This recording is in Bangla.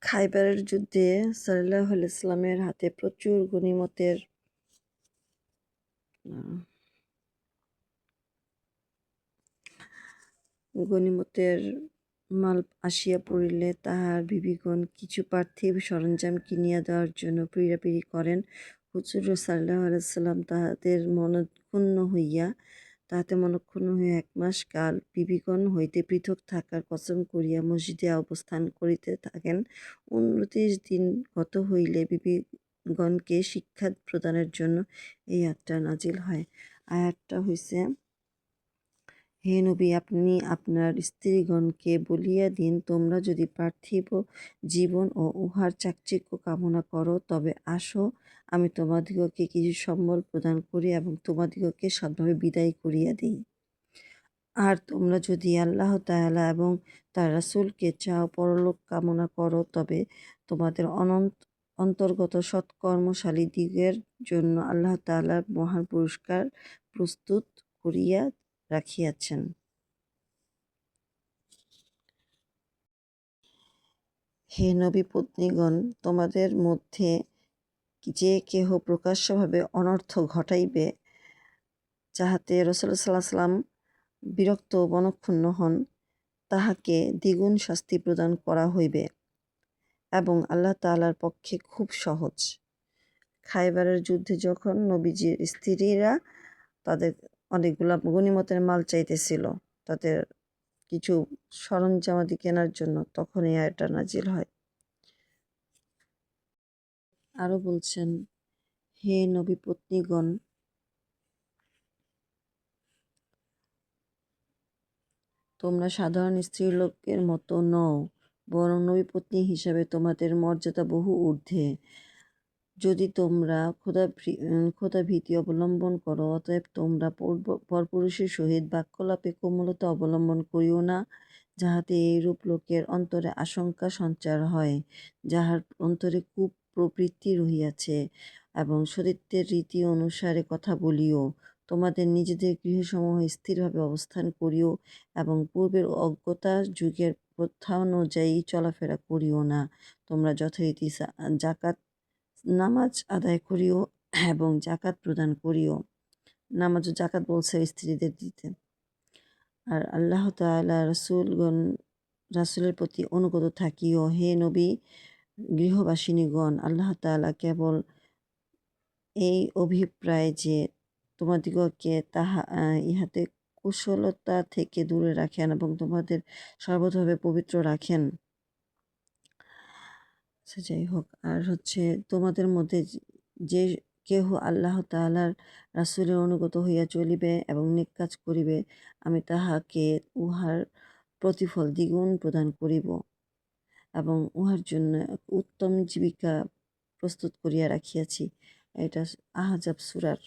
খাইবারের যুদ্ধে সাল্লাল্লাহু আলাইহি ওয়াসাল্লামের হাতে প্রচুর গনিমতের মাল আসিয়া পড়িলে তাহার বিবিগণ কিছু পার্থিব সরঞ্জাম কিনিয়া দেওয়ার জন্য পীড়াপিড়ি করেন। হুজুর সাল্লাল্লাহু আলাইহি ওয়াসাল্লাম তাহাতে মনঃক্ষুণ্ণ হইয়া 1 মাস কাল বিবিগণ হইতে পৃথক থাকার কসম করিয়া মসজিদে অবস্থান করিতে থাকেন। 29 দিন গত হইলে বিবিগণকে শিক্ষা প্রদানের জন্য এই আয়াতটা নাজিল হয়। আয়াতটা হইছে, হে নবী, আপনি আপনার স্ত্রীগণকে বলিয়া দিন, তোমরা যদি পার্থিব জীবন ও উহার চাকচিক্য কামনা করো, তবে আসো, আমি তোমাদিগকে কিছু সম্বল প্রদান করি এবং তোমাদিগকে সৎভাবে বিদায় করিয়া দিই। আর তোমরা যদি আল্লাহ তাআলা এবং তার রাসূলকে চাও, পরলোক কামনা করো, তবে তোমাদের অন্তর্গত সৎকর্মশালীদিগের জন্য আল্লাহ তাআলা মহান পুরস্কার প্রস্তুত করিয়া রাখিয়াছেন। হে নবী পত্নীগণ, তোমাদের মধ্যে যে কেহ প্রকাশ্যভাবে অনর্থ ঘটাইবে, যাহাতে রাসূলুল্লাহ সাল্লাল্লাহু আলাইহি ওয়াসাল্লাম বিরক্ত ও মনঃক্ষুণ্ণ হন, তাহাকে দ্বিগুণ শাস্তি প্রদান করা হইবে এবং আল্লাহ তাআলার পক্ষে খুব সহজ। খাইবারের যুদ্ধে যখন নবীজির স্ত্রীরা তাদের অনেকগুলা গনিমতের মাল চাইতেছিল, তাদের কিছু সরঞ্জামাদি কেনার জন্য, তখন এই আয়াতটা নাজিল হয়। আরও বলছেন, হে নবী পত্নীগণ, তোমরা সাধারণ স্ত্রীলোকের মতো নও, বরং নবী পত্নী হিসাবে তোমাদের মর্যাদা বহু ঊর্ধ্বে। যদি তোমরা ক্ষুধাভীতি অবলম্বন করো, অতএব তোমরা পরপুরুষের সহিত বাক্যলাপে কোমলতা অবলম্বন করিও না, যাহাতে এইরূপ লোকের অন্তরে আশঙ্কা সঞ্চার হয়, যাহার অন্তরে কুপ্রবৃত্তি রহিয়াছে, এবং সতীত্বের রীতি অনুসারে কথা বলিও। তোমাদের নিজেদের গৃহসমূহে স্থিরভাবে অবস্থান করিও এবং পূর্বের অজ্ঞতা যুগের প্রথা অনুযায়ী চলাফেরা করিও না। তোমরা যথারীতি নামাজ আদায় করিও এবং জাকাত প্রদান করিও। নামাজ ও জাকাত বলছে স্ত্রীদের দিতে। আর আল্লাহ তাআলা রাসূলের প্রতি অনুগত থাকিও। হে নবী, গৃহবাসিনীগণ, আল্লাহ তাআলা কেবল এই অভিপ্রায় যে তোমাদিগকে ইহাতে কুশলতা থেকে দূরে রাখেন এবং তোমাদের সর্বতভাবে পবিত্র রাখেন। যাই হোক, আর তোমাদের মধ্যে যে কেহ আল্লাহ তাআলার রাসূলের অনুগত হইয়া চলিবে এবং নেক কাজ করিবে, আমি তাহাকে উহার প্রতিফল দ্বিগুণ প্রদান করিব এবং উহার জন্য উত্তম জীবিকা প্রস্তুত করিয়া রাখিয়াছি। এটা আহজাব সূরার